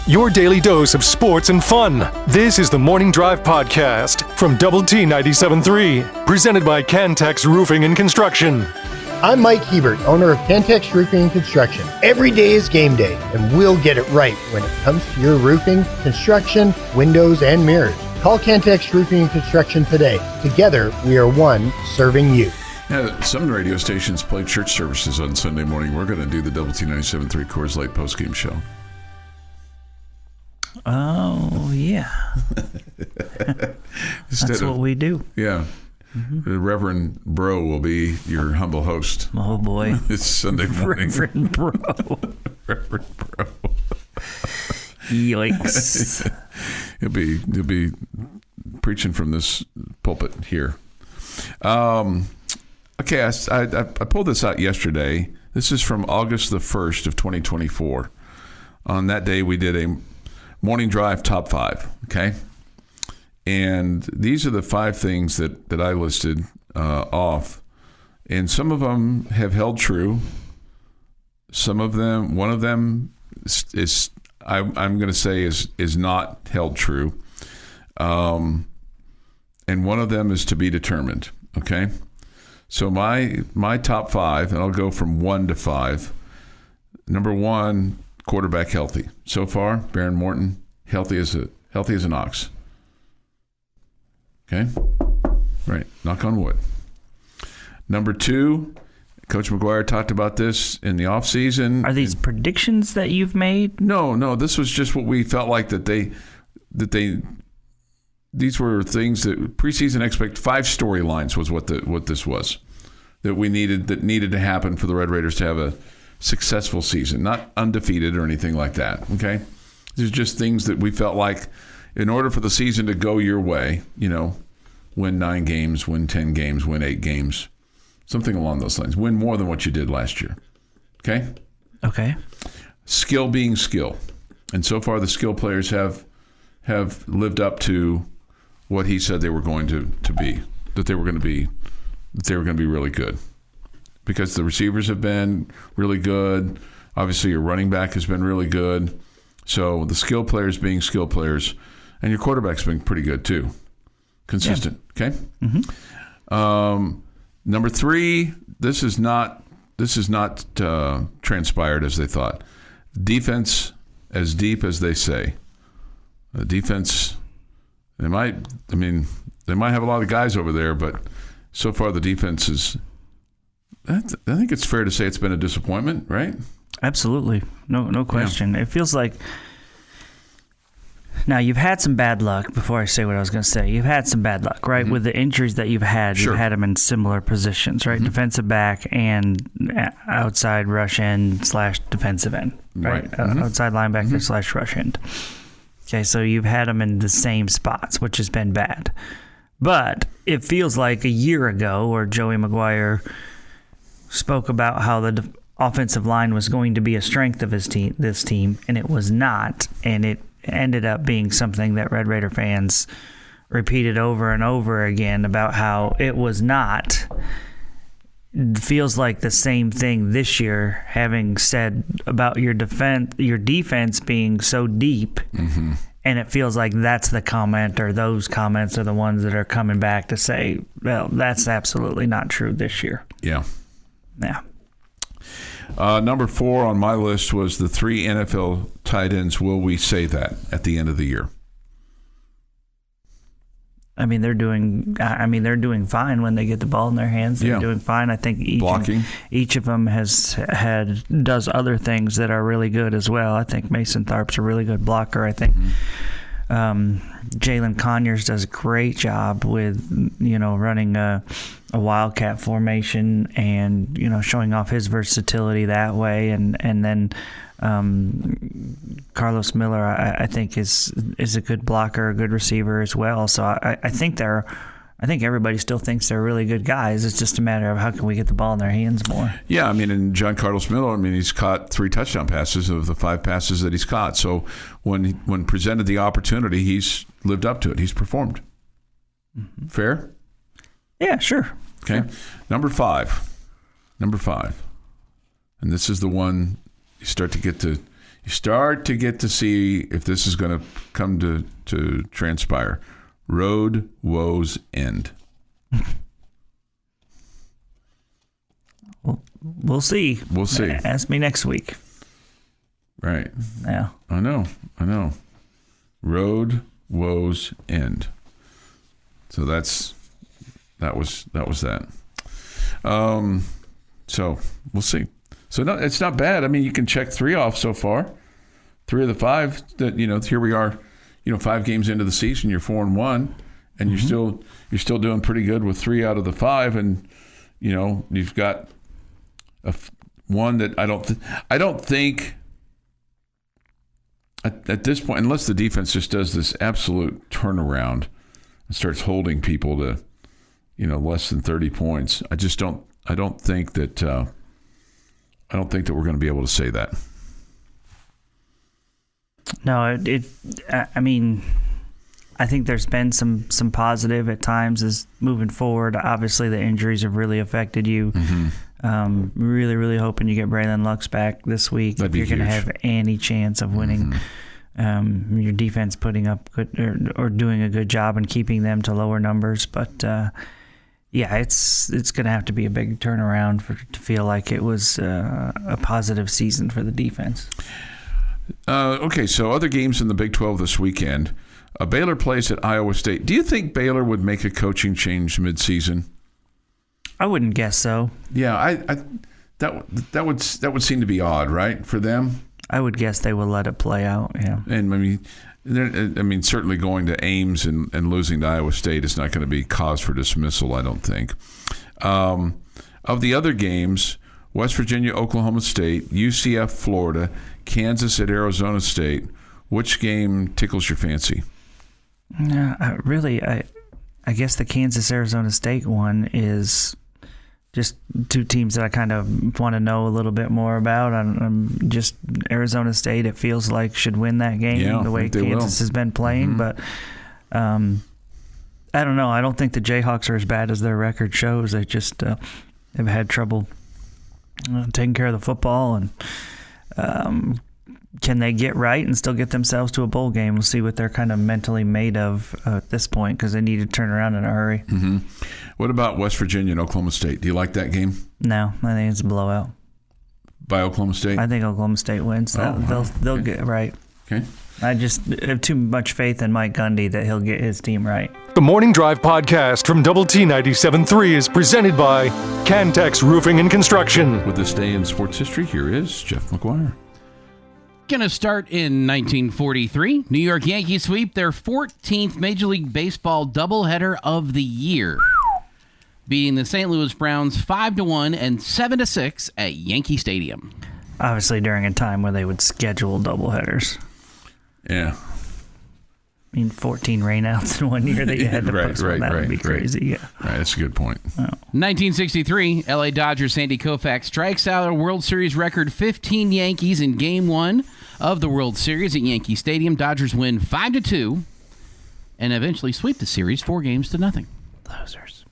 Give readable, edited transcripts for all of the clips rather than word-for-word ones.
your daily dose of sports and fun. This is the Morning Drive Podcast from Double T 97.3, presented by Cantex Roofing and Construction. I'm Mike Hebert, owner of Cantex Roofing and Construction. Every day is game day, and we'll get it right when it comes to your roofing, construction, windows, and mirrors. Call Cantex Roofing and Construction today. Together, we are one serving you. Yeah, some radio stations play church services on Sunday morning. We're going to do the Double T 97.3 Coors Light postgame show. Oh, yeah. That's what we do. Yeah. Mm-hmm. The Reverend Bro will be your humble host. Oh, boy. It's Sunday morning. Reverend Bro. Reverend Bro. Yikes. He'll be preaching from this pulpit here. Okay, I pulled this out yesterday. This is from August the 1st of 2024. On that day, we did a morning drive top 5, okay? And these are the 5 things that I listed off. And some of them have held true. Some of them, one of them is I'm going to say is not held true. And one of them is to be determined, okay? So my top 5, and I'll go from 1 to 5. Number 1, quarterback healthy. So far, Baron Morton, healthy as an ox. Okay? Right. Knock on wood. Number 2, Coach McGuire talked about this in the offseason. Are these predictions that you've made? No. This was just what we felt like that these were things that preseason 5 storylines was what this was that needed to happen for the Red Raiders to have a successful season, not undefeated or anything like that. Okay, these are just things that we felt like in order for the season to go your way, win 9 games, win 10 games, win 8 games, something along those lines. Win more than what you did last year. Okay. Skill being skill, and so far the skill players have lived up to what he said they were going to be, that they were going to be really good. Because the receivers have been really good. Obviously, your running back has been really good. So the skill players being skill players, and your quarterback's been pretty good too. Consistent, yeah. Okay? Mm-hmm. Number 3, this is not transpired as they thought. Defense as deep as they say. The defense, they might have a lot of guys over there, but so far the defense is, I think it's fair to say it's been a disappointment, right? Absolutely. No question. Yeah. It feels like, now you've had some bad luck, before I say what I was going to say. You've had some bad luck, right? Mm-hmm. With the injuries that you've had, You've had them in similar positions, right? Mm-hmm. Defensive back and outside rush end / defensive end, right? Mm-hmm. Outside linebacker / rush end. Okay, so you've had them in the same spots, which has been bad. But it feels like a year ago where Joey McGuire spoke about how the offensive line was going to be a strength of this team, and it was not. And it ended up being something that Red Raider fans repeated over and over again about how it was not. It feels like the same thing this year, having said about your defense being so deep. Mm-hmm. And it feels like that's the comment, or those comments are the ones that are coming back to say, well, that's absolutely not true this year. Yeah. Yeah. Number 4 on my list was the 3 NFL tight ends. Will we say that at the end of the year? They're doing fine when they get the ball in their hands. They're doing fine. I think each of them does other things that are really good as well. I think Mason Tharp's a really good blocker. I think Jalen Conyers does a great job with running a wildcat formation and showing off his versatility that way. And then Carlos Miller, I think is a good blocker, a good receiver as well. So I think everybody still thinks they're really good guys. It's just a matter of how can we get the ball in their hands more. Yeah, and John Carlos Miller, he's caught 3 touchdown passes of the 5 passes that he's caught. So when presented the opportunity, he's lived up to it. He's performed. Mm-hmm. Fair? Yeah, sure. Okay. Sure. Number 5. And this is the one you start to get to, You start to get to see if this is going to come to transpire. Road woes end. We'll see. We'll see. Ask me next week. Right. Yeah. I know. Road woes end. So that was that. So we'll see. So no, it's not bad. I mean, you can check 3 off so far. 3 of the 5 that, here we are, 5 games into the season, you're 4-1, and you're still doing pretty good with 3 out of the 5, and you've got one that I don't think at this point, unless the defense just does this absolute turnaround and starts holding people to less than 30 points. I don't think that we're going to be able to say that. No, I mean, I think there's been some positive at times as moving forward. Obviously, the injuries have really affected you. Mm-hmm. Really, really hoping you get Braylon Lux back this week. That'd if you're going to have any chance of winning. Mm-hmm. Your defense putting up good or doing a good job and keeping them to lower numbers, but it's going to have to be a big turnaround to feel like it was a positive season for the defense. Okay, so other games in the Big 12 this weekend. Baylor plays at Iowa State. Do you think Baylor would make a coaching change midseason? I wouldn't guess so. Yeah, that would seem to be odd, right, for them? I would guess they will let it play out. Yeah, and certainly going to Ames and losing to Iowa State is not going to be cause for dismissal, I don't think. Of the other games, West Virginia, Oklahoma State, UCF, Florida, Kansas at Arizona State. Which game tickles your fancy? I guess the Kansas-Arizona State one is just 2 teams that I kind of want to know a little bit more about. I'm just Arizona State, it feels like, should win that game the way Kansas has been playing. Mm-hmm. But I don't know. I don't think the Jayhawks are as bad as their record shows. They just have had trouble taking care of the football. And can they get right and still get themselves to a bowl game? We'll see what they're kind of mentally made of at this point, because they need to turn around in a hurry. Mm-hmm. What about West Virginia and Oklahoma State? Do you like that game? No, I think it's a blowout. By Oklahoma State? I think Oklahoma State wins. They'll get it right. Okay. I just have too much faith in Mike Gundy that he'll get his team right. The Morning Drive podcast from Double T 97.3 is presented by Cantex Roofing and Construction. With this day in sports history, here is Jeff McGuire. Going to start in 1943. New York Yankees sweep their 14th Major League Baseball doubleheader of the year, beating the St. Louis Browns 5-1 and 7-6 at Yankee Stadium. Obviously during a time where they would schedule doubleheaders. Yeah. I mean, 14 rainouts in one year that you had to postpone. That would be crazy. Yeah. Right, that's a good point. Oh. 1963, LA Dodgers Sandy Koufax strikes out a World Series record 15 Yankees in Game 1 of the World Series at Yankee Stadium. Dodgers win 5-2 and eventually sweep the series 4-0. Losers.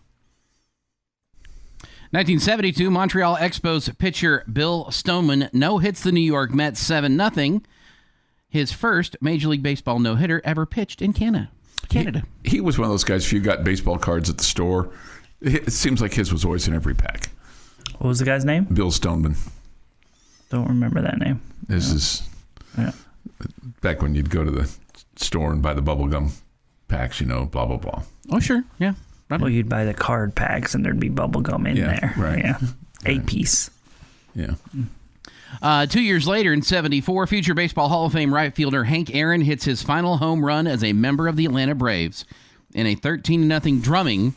1972, Montreal Expos pitcher Bill Stoneman no-hits the New York Mets 7-0. His first Major League Baseball no-hitter ever pitched in Canada. He was one of those guys, if you got baseball cards at the store, it seems like his was always in every pack. What was the guy's name? Bill Stoneman. Don't remember that name. This is back when you'd go to the store and buy the bubble gum packs, blah, blah, blah. Oh, sure. Yeah. Right. Well, you'd buy the card packs and there'd be bubble gum in there. Right. Yeah. A piece. Yeah. 2 years later, in 1974, future Baseball Hall of Fame right fielder Hank Aaron hits his final home run as a member of the Atlanta Braves in a 13-0 drumming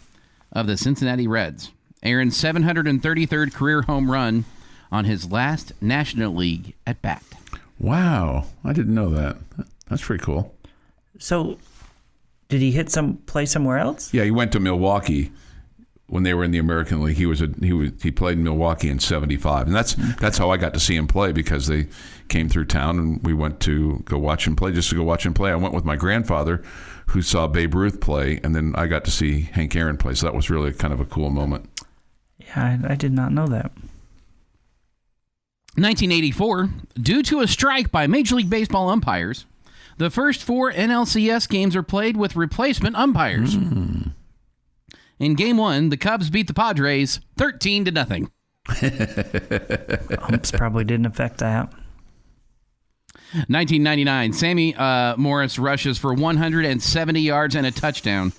of the Cincinnati Reds. Aaron's 733rd career home run on his last National League at bat. Wow. I didn't know that. That's pretty cool. So, did he play somewhere else? Yeah, he went to Milwaukee. When they were in the American League, he played in Milwaukee in '75, and that's how I got to see him play, because they came through town and we went to go watch him play. Just to go watch him play, I went with my grandfather, who saw Babe Ruth play, and then I got to see Hank Aaron play. So that was really kind of a cool moment. Yeah, I did not know that. 1984, due to a strike by Major League Baseball umpires, the first 4 NLCS games are played with replacement umpires. In Game 1, the Cubs beat the Padres 13-0. Umps probably didn't affect that. 1999, Sammy Morris rushes for 170 yards and a touchdown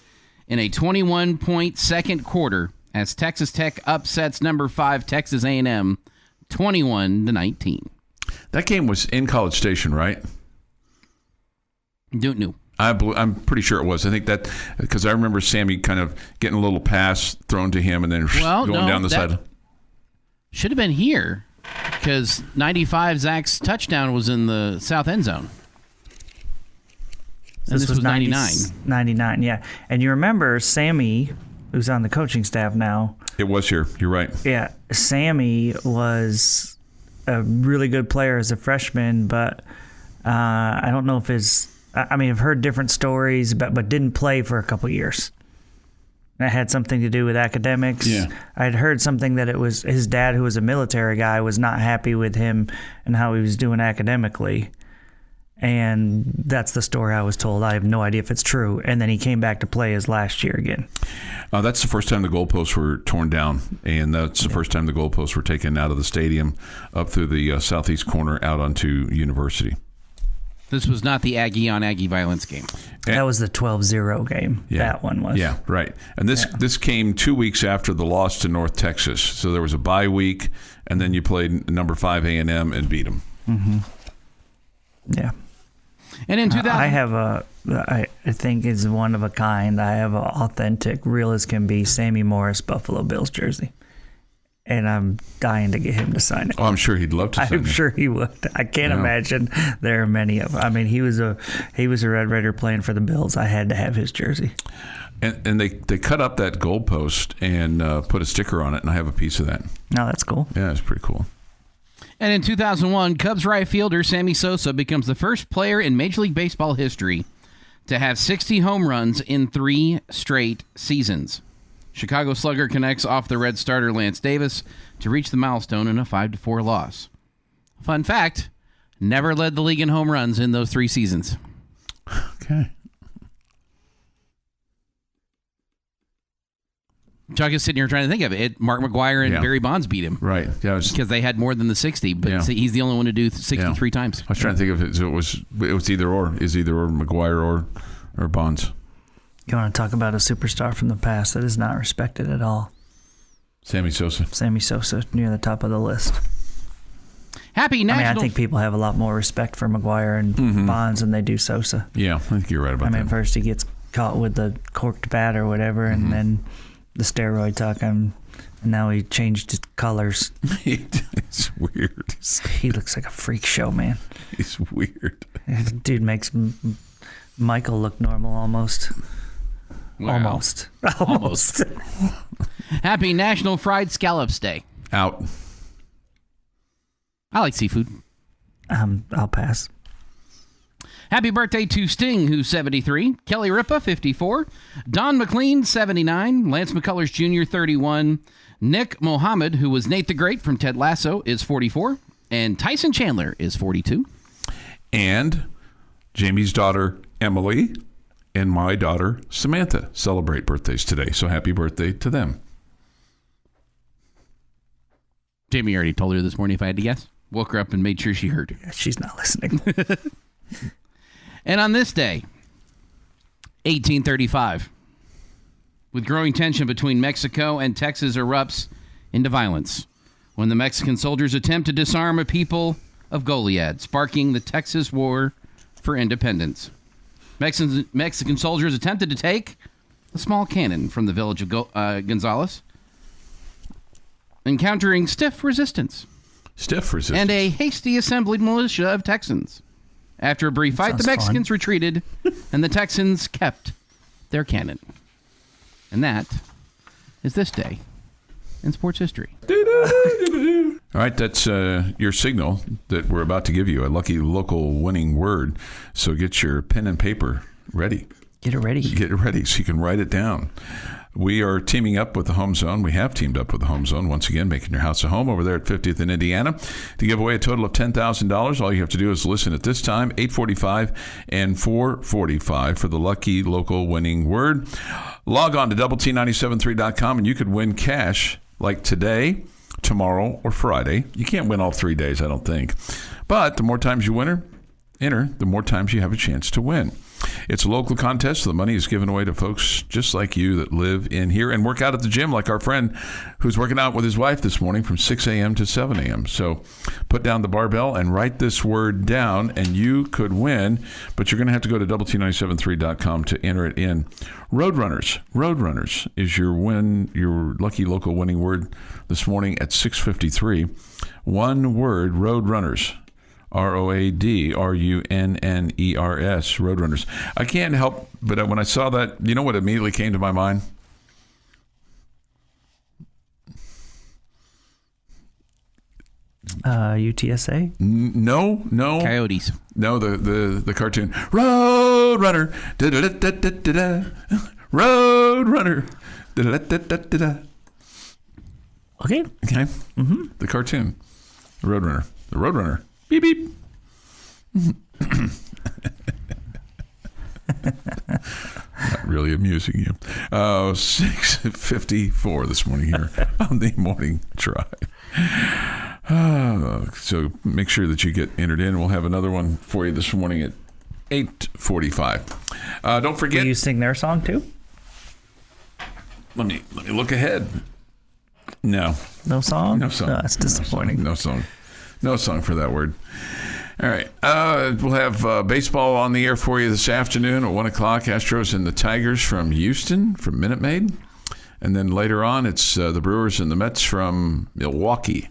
in a 21-point second quarter as Texas Tech upsets number 5 Texas A&M 21-19. That game was in College Station, right? Don't know. I'm pretty sure it was. I think that because I remember Sammy kind of getting a little pass thrown to him and then going down the side. Should have been here because 95 Zach's touchdown was in the south end zone. And this was 99. 99, yeah. And you remember Sammy, who's on the coaching staff now. It was here. You're right. Yeah. Sammy was a really good player as a freshman, but I don't know if I've heard different stories, but didn't play for a couple years. That had something to do with academics. Yeah. I'd heard something that it was his dad, who was a military guy, was not happy with him and how he was doing academically. And that's the story I was told. I have no idea if it's true. And then he came back to play his last year again. That's the first time the goalposts were torn down. And that's the first time the goalposts were taken out of the stadium up through the southeast corner out onto University. This was not the Aggie on Aggie violence game. That was the 12-0 game. Yeah. That one was. Yeah, right. And this came 2 weeks after the loss to North Texas. So there was a bye week, and then you played number 5 A&M and beat them. Mm-hmm. Yeah. And in 2000, I think is one of a kind. I have an authentic, real as can be, Sammy Morris Buffalo Bills jersey. And I'm dying to get him to sign it. Oh, I'm sure he'd love to sign it. I'm sure he would. I can't imagine there are many of them. I mean, he was a Red Raider playing for the Bills. I had to have his jersey. And they cut up that goalpost and put a sticker on it, and I have a piece of that. No, that's cool. Yeah, it's pretty cool. And in 2001, Cubs right fielder Sammy Sosa becomes the first player in Major League Baseball history to have 60 home runs in 3 straight seasons. Chicago Slugger connects off the Red starter Lance Davis to reach the milestone in a 5-4 loss. Fun fact, never led the league in home runs in those 3 seasons. Okay. Chuck is sitting here trying to think of it. Mark McGwire and Barry Bonds beat him. Right. Yeah, because they had more than the 60, but he's the only one to do 63 times. I was trying to think of it. So it was either or. Is either or McGwire or Bonds. You want to talk about a superstar from the past that is not respected at all? Sammy Sosa. Sammy Sosa, near the top of the list. Happy National... I think people have a lot more respect for McGwire and Bonds than they do Sosa. Yeah, I think you're right about that. First he gets caught with the corked bat or whatever, and then the steroid talk, and now he changed his colors. It's weird. He looks like a freak show, man. He's weird. Dude makes Michael look normal almost. Wow. Almost. Happy National Fried Scallops Day. Out. I like seafood. I'll pass. Happy birthday to Sting, who's 73. Kelly Ripa, 54. Don McLean, 79. Lance McCullers Jr., 31. Nick Mohammed, who was Nate the Great from Ted Lasso, is 44. And Tyson Chandler is 42. And Jamie's daughter, Emily, and my daughter, Samantha, celebrate birthdays today. So happy birthday to them. Jamie already told her this morning if I had to guess. Woke her up and made sure she heard. Yeah, she's not listening. And on this day, 1835, with growing tension between Mexico and Texas erupts into violence when the Mexican soldiers attempt to disarm a people of Goliad, sparking the Texas War for Independence. Mexican soldiers attempted to take a small cannon from the village of Gonzales, encountering stiff resistance. And a hasty assembled militia of Texans. After a brief fight, the Mexicans retreated, and the Texans kept their cannon. And that is this day in sports history. All right, that's your signal that we're about to give you, a lucky local winning word. So get your pen and paper ready. Get it ready. Get it ready so you can write it down. We are teaming up with the Home Zone. We have teamed up with the Home Zone once again, making your house a home over there at 50th in Indiana to give away a total of $10,000. All you have to do is listen at this time, 8:45 and 4:45 for the lucky local winning word. Log on to doublet973.com and you could win cash like today, tomorrow, or Friday. You can't win all 3 days, I don't think. But the more times you enter, the more times you have a chance to win. It's a local contest, so the money is given away to folks just like you that live in here and work out at the gym, like our friend who's working out with his wife this morning from 6 a.m. to 7 a.m. So put down the barbell and write this word down, and you could win. But you're going to have to go to doublet973.com to enter it in. Roadrunners. Roadrunners is your lucky local winning word this morning at 6:53. One word, Roadrunners. Roadrunners, Roadrunners. I can't help but when I saw that, you know what immediately came to my mind? UTSA? No. Coyotes. No, the cartoon. Roadrunner. Da-da-da-da-da-da. Roadrunner. Da-da-da-da-da-da. Okay. Mm-hmm. The cartoon. The Roadrunner. The Roadrunner. Beep, beep. Not really amusing you. 6:54 this morning here on the Morning Drive. So make sure that you get entered in. We'll have another one for you this morning at 8:45. Don't forget. Do you sing their song too? Let me look ahead. No. No song? No song. Oh, that's disappointing. No song. No song for that word. All right. We'll have baseball on the air for you this afternoon at 1 o'clock. Astros and the Tigers from Houston, from Minute Maid. And then later on, it's the Brewers and the Mets from Milwaukee.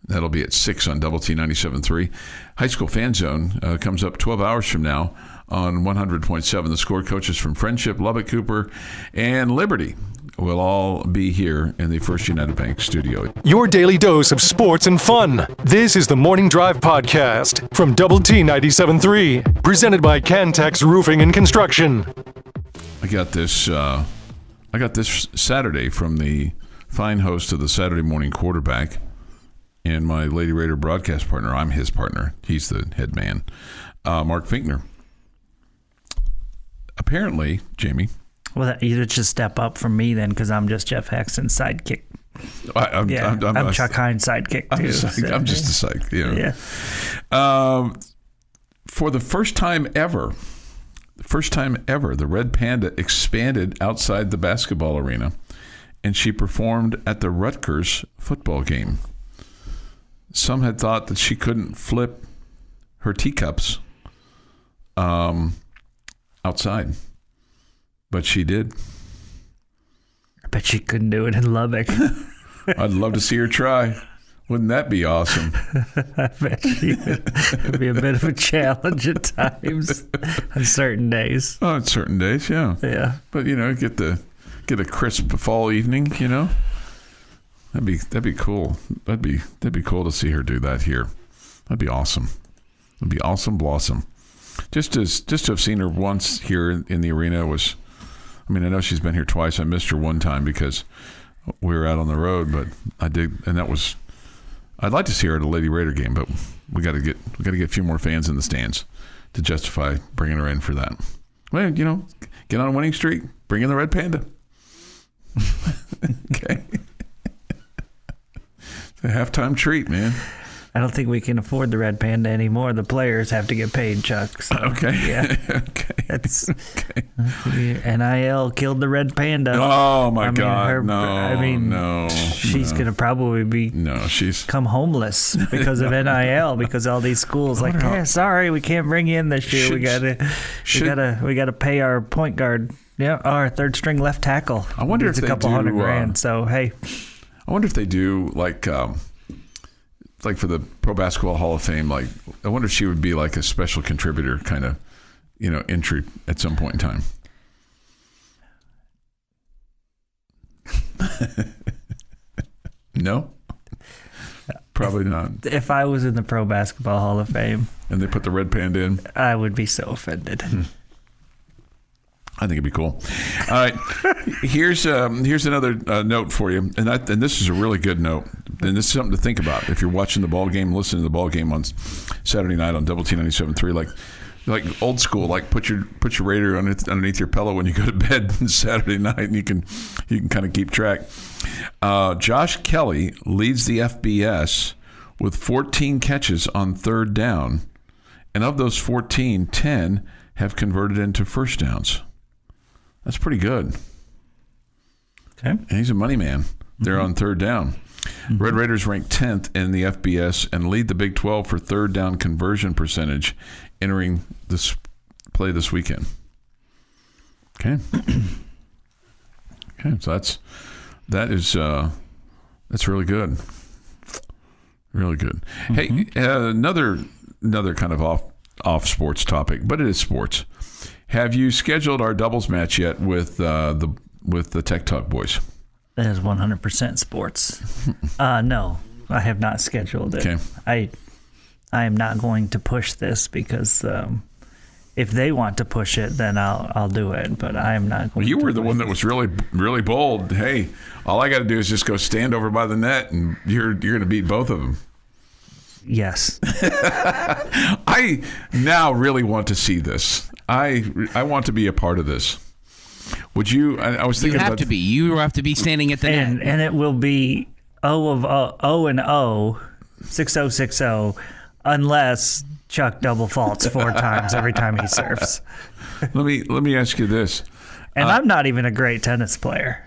That'll be at 6 on Double T 97.3. High School Fan Zone comes up 12 hours from now on 100.7. The Score. Coaches from Friendship, Lubbock, Cooper, and Liberty will all be here in the First United Bank studio. Your daily dose of sports and fun. This is the Morning Drive Podcast from Double T 97.3, presented by Cantex Roofing and Construction. I got this Saturday from the fine host of the Saturday Morning Quarterback and my Lady Raider broadcast partner. I'm his partner. He's the head man. Mark Finkner. Apparently, Jamie. Well, you should step up from me then, because I'm just Jeff Haxton's sidekick. I'm Chuck Heinz' sidekick too. I'm just a psych. Yeah. For the first time ever, the Red Panda expanded outside the basketball arena, and she performed at the Rutgers football game. Some had thought that she couldn't flip her teacups outside, but she did. I bet she couldn't do it in Lubbock. I'd love to see her try. Wouldn't that be awesome? I bet she would. It'd be a bit of a challenge at times on certain days. Oh, on certain days, yeah. Yeah. But get a crisp fall evening, That'd be cool. That'd be cool to see her do that here. That'd be awesome. It'd be awesome blossom. Just to have seen her once here in the arena was, I know she's been here twice. I missed her one time because we were out on the road, but I did, and that was. I'd like to see her at a Lady Raider game, but we got to get a few more fans in the stands to justify bringing her in for that. Well, get on a winning streak, bring in the Red Panda. Okay. It's a halftime treat, man. I don't think we can afford the Red Panda anymore. The players have to get paid, Chuck. So, okay. Yeah. Okay. That's okay. NIL killed the Red Panda. Oh my God! No. She's gonna probably be come homeless because of NIL. Because all these schools sorry, we can't bring you in this year. We gotta pay our point guard. Yeah, our third string left tackle. I wonder if it's a couple $100,000. So hey, I wonder if they do like for the Pro Basketball Hall of Fame, I wonder if she would be like a special contributor kind of, entry at some point in time. No? Probably not. If I was in the Pro Basketball Hall of Fame. And they put the Red Panda in? I would be so offended. I think it'd be cool. All right, here's another note for you, and this is a really good note, and this is something to think about if you're watching the ball game, listening to the ball game on Saturday night on Double T 97.3, like old school, like put your radio underneath your pillow when you go to bed on Saturday night, and you can kind of keep track. Josh Kelly leads the FBS with 14 catches on third down, and of those 14, 10 have converted into first downs. That's pretty good. Okay. And he's a money man. They're on third down. Red Raiders rank 10th in the FBS and lead the Big 12 for third down conversion percentage entering this play this weekend. Okay. Okay, so that's really good. Really good. Hey, another kind of off sports topic, but it is sports. Have you scheduled our doubles match yet with the Tech Talk boys? That is 100% sports. No, I have not scheduled it. Okay. I am not going to push this because if they want to push it, then I'll do it. But I am not going. Well, you were the one that was really, really bold. Hey, all I got to do is just go stand over by the net, and you're going to beat both of them. Yes. I now really want to see this. I want to be a part of this. Would you? I was thinking you have to be. You have to be standing at the net. And it will be 0-0, 6060, unless Chuck double faults 4 times every time he serves. Let me ask you this. And I'm not even a great tennis player.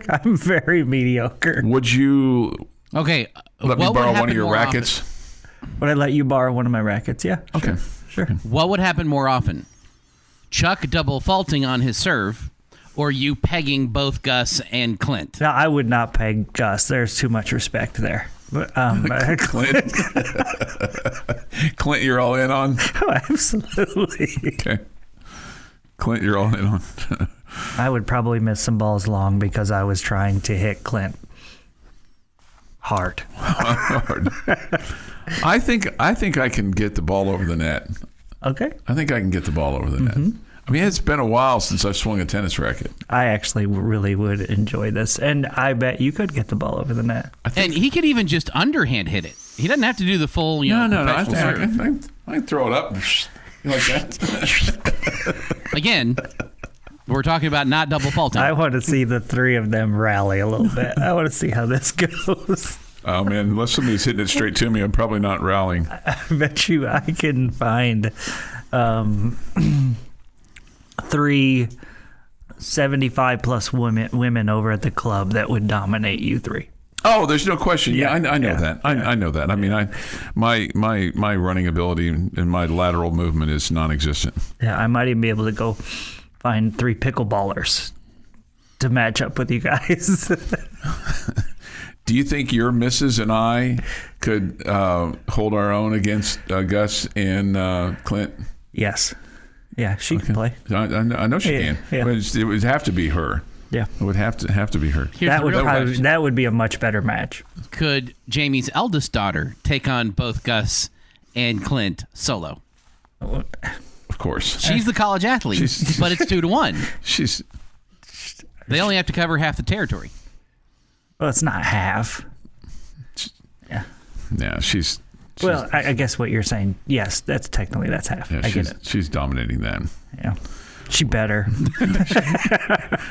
I'm very mediocre. Would you? Okay. Let me borrow one of your rackets. Would I let you borrow one of my rackets? Yeah. Okay. Sure. What would happen more often? Chuck double faulting on his serve, or you pegging both Gus and Clint? No, I would not peg Gus. There's too much respect there. But, Clint. Clint, you're all in on? Oh, absolutely. Okay. Clint, you're all in on. I would probably miss some balls long because I was trying to hit Clint hard. I think I can get the ball over the net. Okay. I think I can get the ball over the net. I mean, it's been a while since I've swung a tennis racket. I actually really would enjoy this, and I bet you could get the ball over the net. And he could even just underhand hit it. He doesn't have to do the full, No. I professional can throw it up like that. Again, we're talking about not double faulting. I want to see the 3 of them rally a little bit. I want to see how this goes. Oh, man, unless somebody's hitting it straight to me, I'm probably not rallying. I bet you I can find 3 75-plus women over at the club that would dominate you 3. Oh, there's no question. Yeah, I know yeah. that. I know that. I mean, my running ability and my lateral movement is non-existent. Yeah, I might even be able to go find 3 pickleballers to match up with you guys. Do you think your missus and I could hold our own against Gus and Clint? Yes. Yeah, she can play. I know she can. Yeah. But it would have to be her. Yeah. It would have to be her. That would be a much better match. Could Jamie's eldest daughter take on both Gus and Clint solo? Of course. She's the college athlete, but it's 2-1. They only have to cover half the territory. Well, it's not half. Yeah. Yeah, she's well, I guess what you're saying, yes, that's half. Yeah, I get it. She's dominating that. Yeah. She better.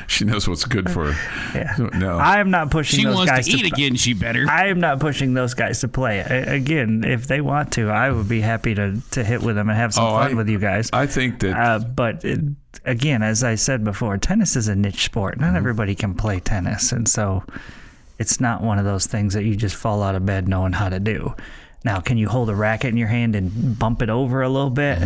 She knows what's good for her. Yeah. No. I am not pushing those guys to eat again, she better. I am not pushing those guys to play. Again, if they want to, I would be happy to hit with them and have some fun with you guys. I think that... but again, as I said before, tennis is a niche sport. Not everybody can play tennis, and so it's not one of those things that you just fall out of bed knowing how to do. Now, can you hold a racket in your hand and bump it over a little bit?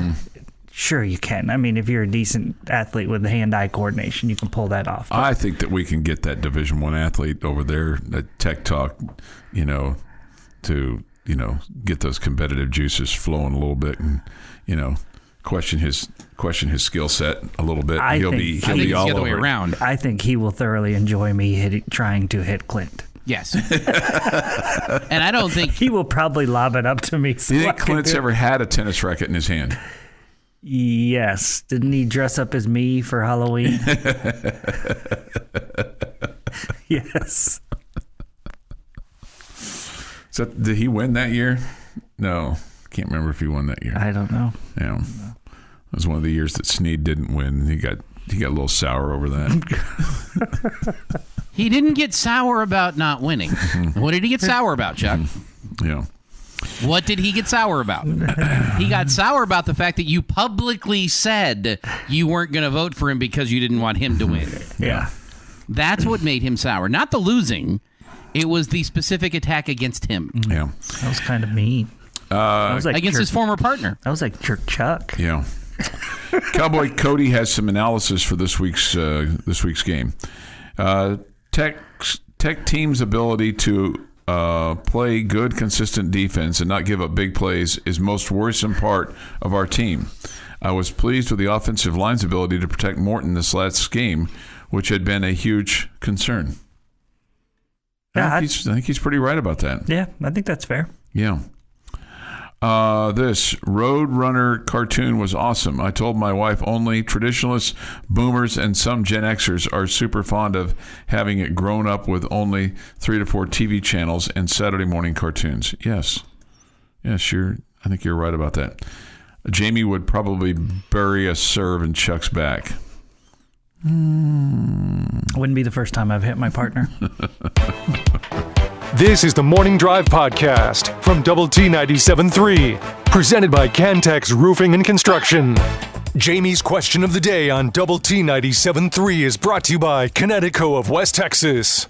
Sure you can. I mean, if you're a decent athlete with hand-eye coordination, you can pull that off. I think that we can get that Division I athlete over there at Tech Talk, to, get those competitive juices flowing a little bit and, question his skill set a little bit. He'll be all the other over way around. I think he will thoroughly enjoy me trying to hit Clint. Yes. And I don't think... He will probably lob it up to me. Do you think Clint's ever had a tennis racket in his hand? Yes. Didn't he dress up as me for Halloween? Yes. So did he win that year? No. Can't remember if he won that year. I don't know. Yeah. It was one of the years that Snead didn't win. He got a little sour over that. He didn't get sour about not winning. What did he get sour about, Chuck? Yeah. What did he get sour about? He got sour about the fact that you publicly said you weren't going to vote for him because you didn't want him to win. Yeah. That's what made him sour. Not the losing. It was the specific attack against him. Yeah. That was kind of mean. That was like Against his former partner. That was like Chuck. Yeah. Cowboy Cody has some analysis for this week's game. Tech team's ability to play good, consistent defense and not give up big plays is most worrisome part of our team. I was pleased with the offensive line's ability to protect Morton this last game, which had been a huge concern. Yeah, I think he's pretty right about that. Yeah, I think that's fair. Yeah. This Roadrunner cartoon was awesome. I told my wife only traditionalists, boomers, and some Gen Xers are super fond of having it grown up with only 3 to 4 TV channels and Saturday morning cartoons. Yes. Yes, I think you're right about that. Jamie would probably bury a serve in Chuck's back. Wouldn't be the first time I've hit my partner. This is the Morning Drive Podcast from Double T 97.3, presented by Cantex Roofing and Construction. Jamie's question of the day on Double T 97.3 is brought to you by Connecticut of West Texas.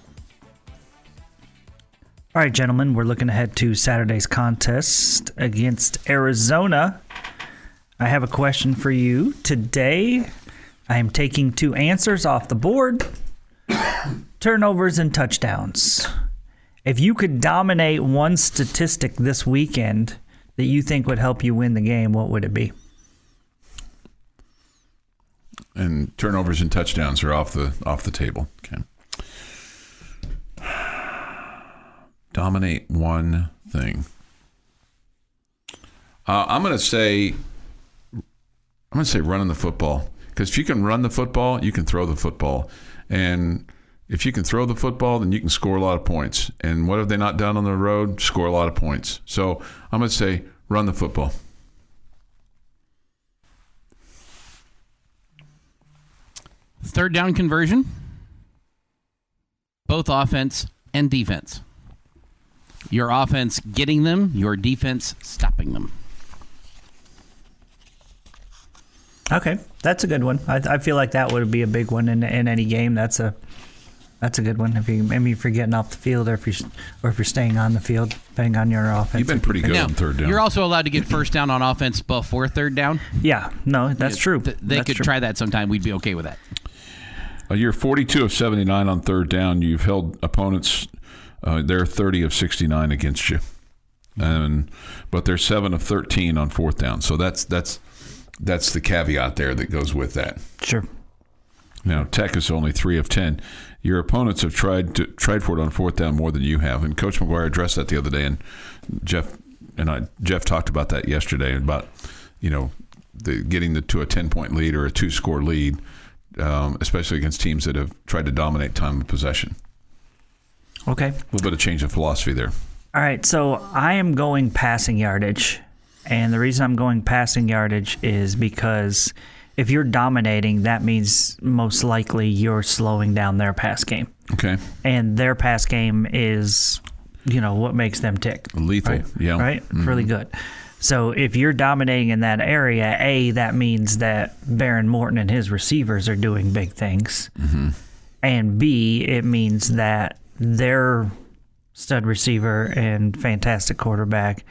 All right, gentlemen, we're looking ahead to Saturday's contest against Arizona. I have a question for you. Today, I am taking 2 answers off the board. Turnovers and touchdowns. If you could dominate one statistic this weekend that you think would help you win the game, what would it be? And turnovers and touchdowns are off the table. Okay. Dominate one thing. I'm going to say running the football, because if you can run the football, you can throw the football, and if you can throw the football, then you can score a lot of points. And what have they not done on the road? Score a lot of points. So I'm going to say run the football. Third down conversion. Both offense and defense. Your offense getting them, your defense stopping them. Okay, that's a good one. I feel like that would be a big one in any game. That's a good one. If you're getting off the field, or if you're staying on the field, depending on your offense. You've been pretty good on third down. You're also allowed to get first down on offense before third down. Yeah, no, that's true. They could try that sometime. We'd be okay with that. You're 42 of 79 on third down. You've held opponents. They're 30 of 69 against you, but they're 7 of 13 on fourth down. So that's the caveat there that goes with that. Sure. Now, Tech is only 3 of 10. Your opponents have tried for it on fourth down more than you have. And Coach McGuire addressed that the other day, and Jeff talked about that yesterday, about getting to a 10-point lead or a 2-score lead, especially against teams that have tried to dominate time of possession. Okay. A little bit of change of philosophy there. All right, so I am going passing yardage. And the reason I'm going passing yardage is because if you're dominating, that means most likely you're slowing down their pass game. Okay. And their pass game is, what makes them tick. Lethal, right? yeah. Right? Mm-hmm. Really good. So if you're dominating in that area, that means that Baron Morton and his receivers are doing big things. Mm-hmm. And B, it means that their stud receiver and fantastic quarterback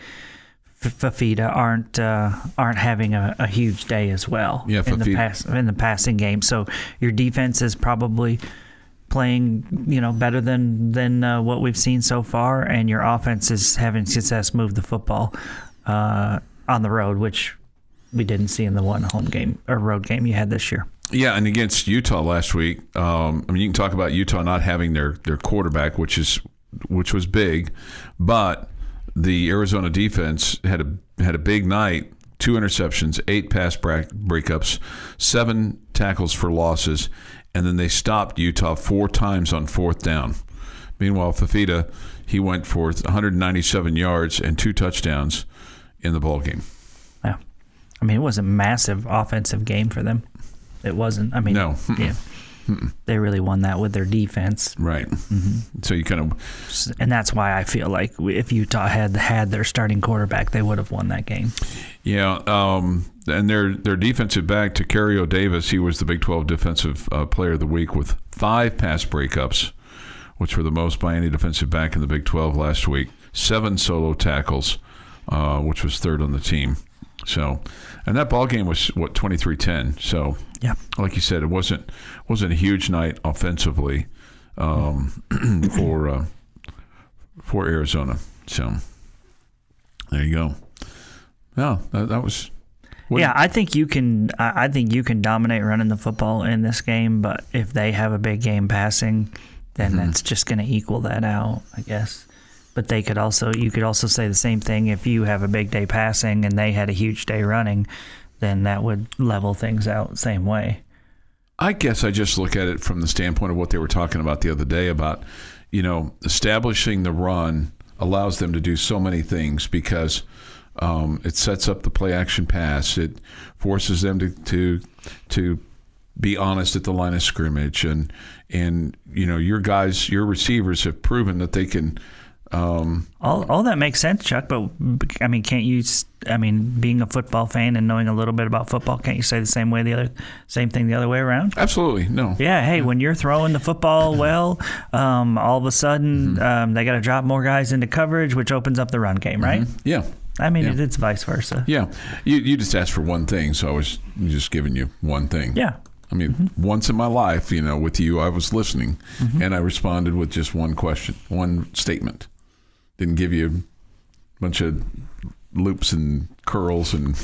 Fafita aren't having a huge day as well in the passing game. So your defense is probably playing better than what we've seen so far, and your offense is having success move the football on the road, which we didn't see in the one home game or road game you had this year. Yeah, and against Utah last week, you can talk about Utah not having their quarterback, which was big, but the Arizona defense had a big night 2 interceptions, 8 pass breakups, 7 tackles for losses, and then they stopped Utah 4 times on 4th down. Meanwhile, Fafita, he went for 197 yards and 2 touchdowns in the ball game. Yeah. I mean, it was a massive offensive game for them. It wasn't. I mean, no. Yeah. They really won that with their defense. Right. Mm-hmm. So you kind of... And that's why I feel like if Utah had their starting quarterback, they would have won that game. Yeah. And their defensive back, Tacario Davis, he was the Big 12 Defensive Player of the Week with 5 pass breakups, which were the most by any defensive back in the Big 12 last week. 7 solo tackles, which was 3rd on the team. So, and that ball game was 23-10. So, yeah, like you said, it wasn't a huge night offensively for Arizona. So, there you go. Yeah, that was. Yeah, I think you can. I think you can dominate running the football in this game, but if they have a big game passing, then that's just going to equal that out, I guess. But you could also say the same thing if you have a big day passing and they had a huge day running, then that would level things out the same way. I guess I just look at it from the standpoint of what they were talking about the other day about, establishing the run allows them to do so many things because it sets up the play action pass. It forces them to be honest at the line of scrimmage, and your receivers have proven that they can. All that makes sense, Chuck. But I mean, can't you? I mean, being a football fan and knowing a little bit about football, can't you say the same thing the other way around? Absolutely, no. Yeah. Hey, when you're throwing the football well, all of a sudden they got to drop more guys into coverage, which opens up the run game, right? Yeah. I mean, it's vice versa. Yeah. You just asked for one thing, so I was just giving you one thing. Yeah. I mean, once in my life, with you, I was listening, and I responded with just one question, one statement. Didn't give you a bunch of loops and curls and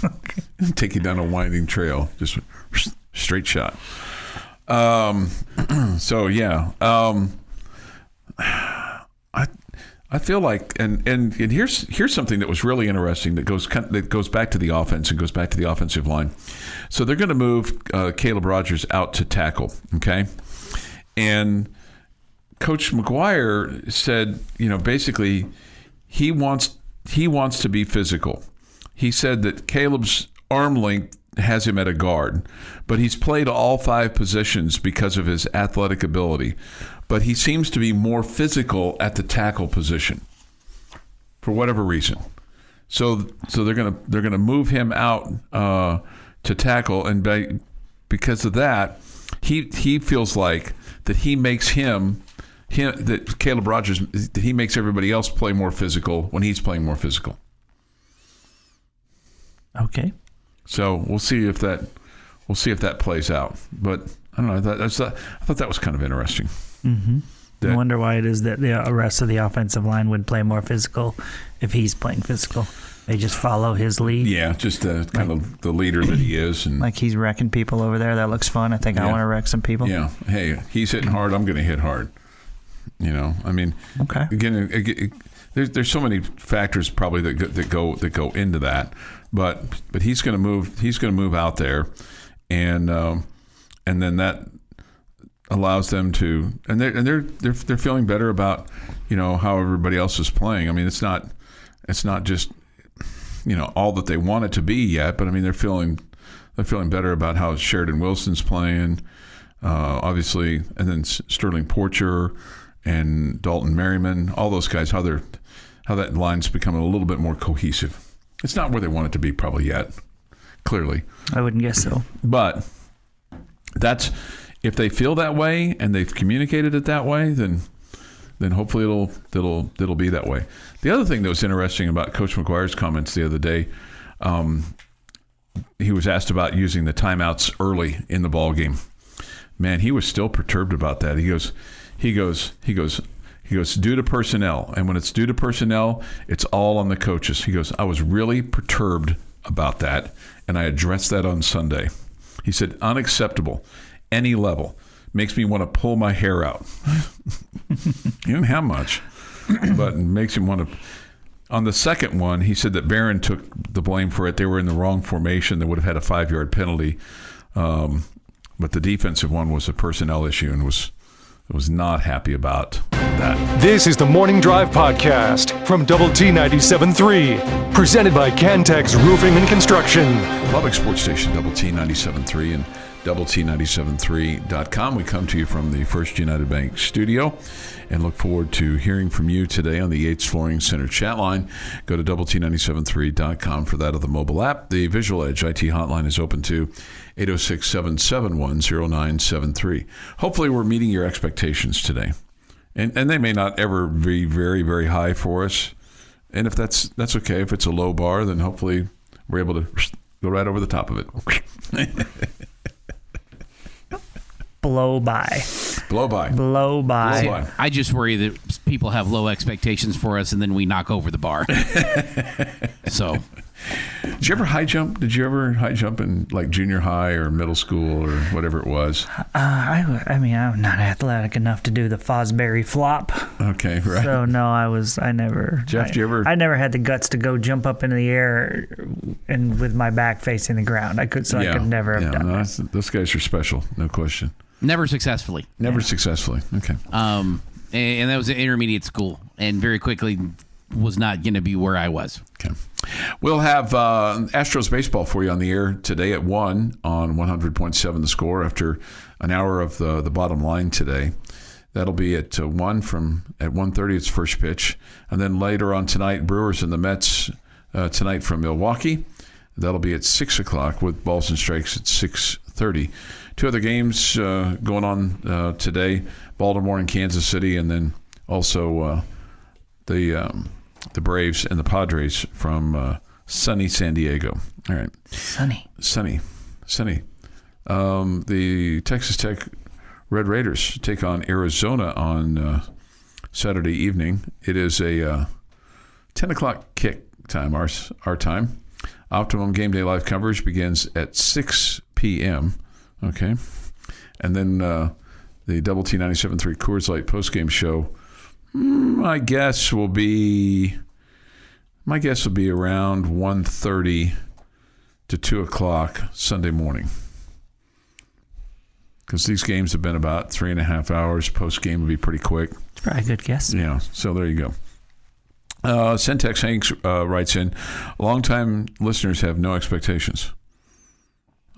take you down a winding trail. Just straight shot. So, yeah. I feel like, and here's something that was really interesting that goes back to the offense and goes back to the offensive line. So they're going to move Caleb Rogers out to tackle, okay? And Coach McGuire said, basically he wants to be physical. He said that Caleb's arm length has him at a guard, but he's played all 5 positions because of his athletic ability. But he seems to be more physical at the tackle position for whatever reason. So they're gonna move him out to tackle, and because of that, he feels like that he makes that Caleb Rogers, that he makes everybody else play more physical when he's playing more physical. Okay. So we'll see if that plays out. But I don't know. I thought that was kind of interesting. Mm-hmm. I wonder why it is that the rest of the offensive line would play more physical if he's playing physical. They just follow his lead. Yeah, just kind of the leader that he is. And like he's wrecking people over there. That looks fun. I think I want to wreck some people. Yeah. Hey, he's hitting hard. I'm going to hit hard. I mean, okay. Again, there's so many factors probably that go into that, but he's going to move. He's going to move out there, and then that allows them to, and they're feeling better about how everybody else is playing. I mean, it's not just all that they want it to be yet, but I mean they're feeling better about how Sheridan Wilson's playing, obviously, and then Sterling Porcher and Dalton Merriman, all those guys, how that line's becoming a little bit more cohesive. It's not where they want it to be probably yet, clearly. I wouldn't guess so. But that's, if they feel that way and they've communicated it that way, then hopefully it'll be that way. The other thing that was interesting about Coach McGuire's comments the other day, he was asked about using the timeouts early in the ball game. Man, he was still perturbed about that. He goes, due to personnel. And when it's due to personnel, it's all on the coaches. He goes, I was really perturbed about that, and I addressed that on Sunday. He said, unacceptable, any level. Makes me want to pull my hair out. He didn't have much, but it makes him want to. On the second one, he said that Barron took the blame for it. They were in the wrong formation. They would have had a 5-yard penalty. But the defensive one was a personnel issue and was not happy about that. This is the Morning Drive Podcast from Double T 97.3, presented by Cantex Roofing and Construction. Public sports station, Double T 97.3 and DoubleT973.com. We come to you from the First United Bank studio and look forward to hearing from you today on the Yates Flooring Center chat line. Go to DoubleT973.com for that of the mobile app. The Visual Edge IT hotline is open to 806-771-0973. Hopefully we're meeting your expectations today. And they may not ever be very, very high for us. And if that's okay. If it's a low bar, then hopefully we're able to go right over the top of it. Blow by. I just worry that people have low expectations for us and then we knock over the bar. So, did you ever high jump? Did you ever high jump in like junior high or middle school or whatever it was? I mean, I'm not athletic enough to do the Fosbury flop. Okay, right. So no, I never. Jeff, did you ever? I never had the guts to go jump up into the air and with my back facing the ground. I could never have done that. Those guys are special, no question. Never successfully. Okay. And that was an intermediate school, and very quickly was not going to be where I was. Okay. We'll have Astros baseball for you on the air today at 1 on 100.7 The Score after an hour of the bottom line today. That'll be at 1 at 1:30. It's first pitch, and then later on tonight, Brewers and the Mets tonight from Milwaukee. That'll be at 6 o'clock with balls and strikes at 6:30. Two other games going on today: Baltimore and Kansas City, and then also the Braves and the Padres from sunny San Diego. All right, sunny. The Texas Tech Red Raiders take on Arizona on Saturday evening. It is a 10 o'clock kick time, our time. Optimum Game Day live coverage begins at 6 p.m. Okay, and then the Double T 97.3 Coors Light postgame show. My guess will be around 1:30 to 2 o'clock Sunday morning, because these games have been about 3.5 hours. Postgame will be pretty quick. It's probably a good guess. Yeah, so there you go. Centex Hanks writes in, longtime listeners have no expectations.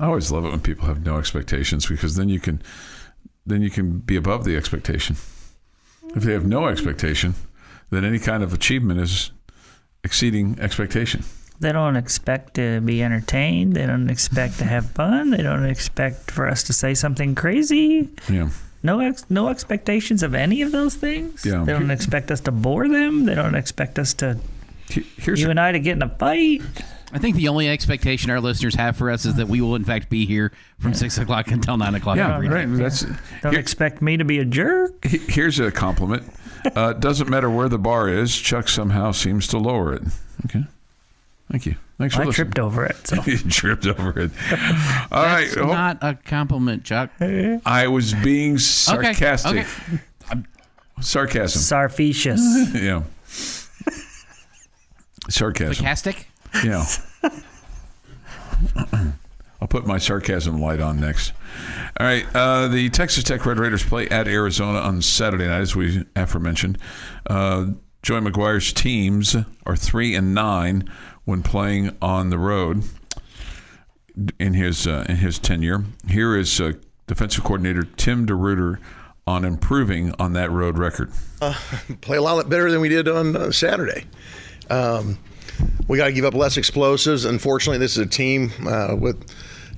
I always love it when people have no expectations, because then you can be above the expectation. If they have no expectation, then any kind of achievement is exceeding expectation. They don't expect to be entertained. They don't expect to have fun. They don't expect for us to say something crazy. Yeah. No expectations of any of those things. Yeah. They don't expect us to bore them. They don't expect us to and I to get in a fight. I think the only expectation our listeners have for us is that we will, in fact, be here from 6 o'clock until 9 o'clock. Yeah, every right. day. Don't expect me to be a jerk. Here's a compliment. Doesn't matter where the bar is, Chuck somehow seems to lower it. Okay. Thank you. Thanks for listening. I tripped over it. So. You tripped over it. All That's right. not a compliment, Chuck. I was being sarcastic. Okay. Sarcasm. Sarfecious. Yeah. Sarcasm. Sarcastic? Yeah. I'll put my sarcasm light on next. All right. The Texas Tech Red Raiders play at Arizona on Saturday night, as we aforementioned. Joey McGuire's teams are 3-9 when playing on the road in his tenure. Here is defensive coordinator Tim DeRuyter on improving on that road record. Play a lot better than we did on Saturday. We got to give up less explosives. Unfortunately, this is a team with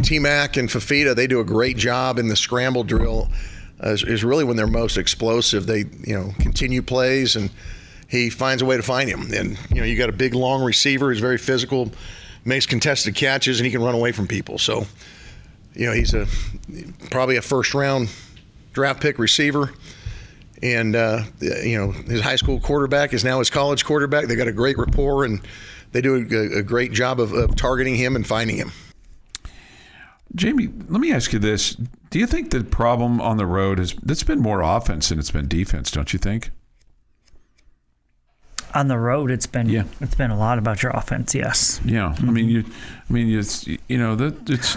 T-Mac and Fafita. They do a great job in the scramble drill. Is really when they're most explosive. They continue plays, and he finds a way to find him. And you got a big long receiver who's very physical, makes contested catches, and he can run away from people. So he's probably a first round draft pick receiver. And his high school quarterback is now his college quarterback. They got a great rapport, and they do a great job of targeting him and finding him. Jamie, let me ask you this. Do you think the problem on the road it's been more offense than it's been defense, don't you think? On the road, it's been a lot about your offense. Yes. Yeah. It's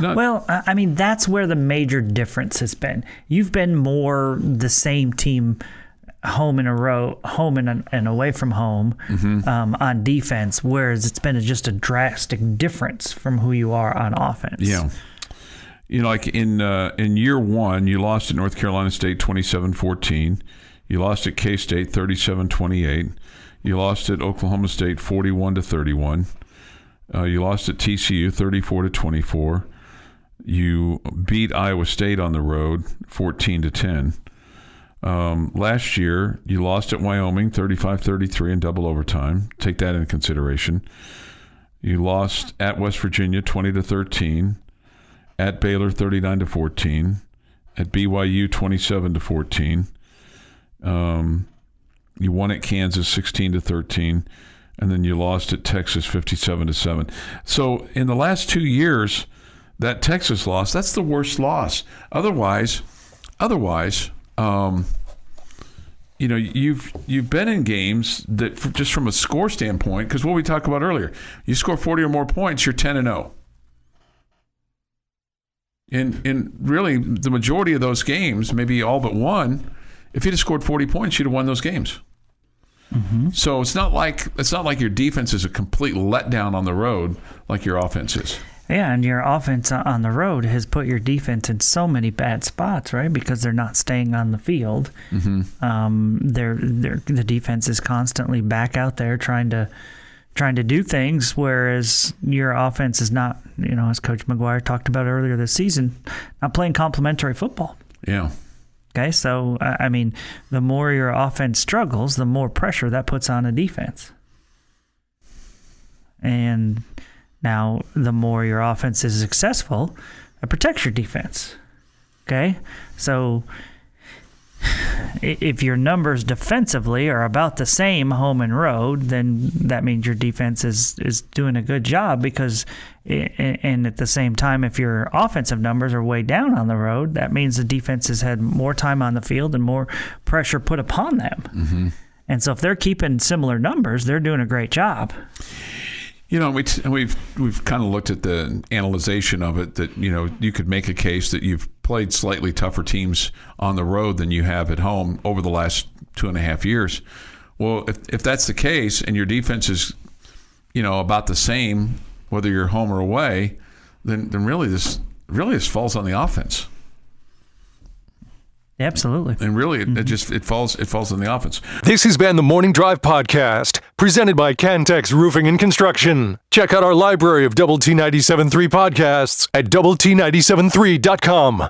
not. Well, I mean, that's where the major difference has been. You've been more the same team, home and away from home, on defense, whereas it's been just a drastic difference from who you are on offense. Yeah. Like in year one, you lost at North Carolina State 27-14. You lost at K-State 37-28. You lost at Oklahoma State 41-31. You lost at TCU 34-24. You beat Iowa State on the road 14-10. Last year, you lost at Wyoming 35-33 in double overtime. Take that into consideration. You lost at West Virginia 20-13. At Baylor 39-14. At BYU 27-14. You won at Kansas 16-13, and then you lost at Texas 57-7. So in the last 2 years, that Texas loss, that's the worst loss. Otherwise, you've been in games that, just from a score standpoint, because what we talked about earlier, you score 40 or more points, you're 10-0. And really, the majority of those games, maybe all but one, if you'd have scored 40 points, you'd have won those games. Mm-hmm. So it's not like your defense is a complete letdown on the road like your offense is. Yeah, and your offense on the road has put your defense in so many bad spots, right? Because they're not staying on the field. Mm-hmm. The defense is constantly back out there trying to do things, whereas your offense is not, as Coach McGuire talked about earlier this season, not playing complementary football. Yeah. Okay, so, the more your offense struggles, the more pressure that puts on a defense. And now, the more your offense is successful, it protects your defense. Okay, so if your numbers defensively are about the same home and road, then that means your defense is doing a good job, because and at the same time, if your offensive numbers are way down on the road, that means the defense has had more time on the field and more pressure put upon them. Mm-hmm. And so if they're keeping similar numbers, they're doing a great job. We've kind of looked at the analyzation of it, that you could make a case that you've played slightly tougher teams on the road than you have at home over the last 2.5 years. Well, if that's the case, and your defense is about the same whether you're home or away, then really this falls on the offense. Absolutely. And really, it falls on the offense. This has been the Morning Drive Podcast, presented by Cantex Roofing and Construction. Check out our library of Double T 97.3 podcasts at doublet97.3.com.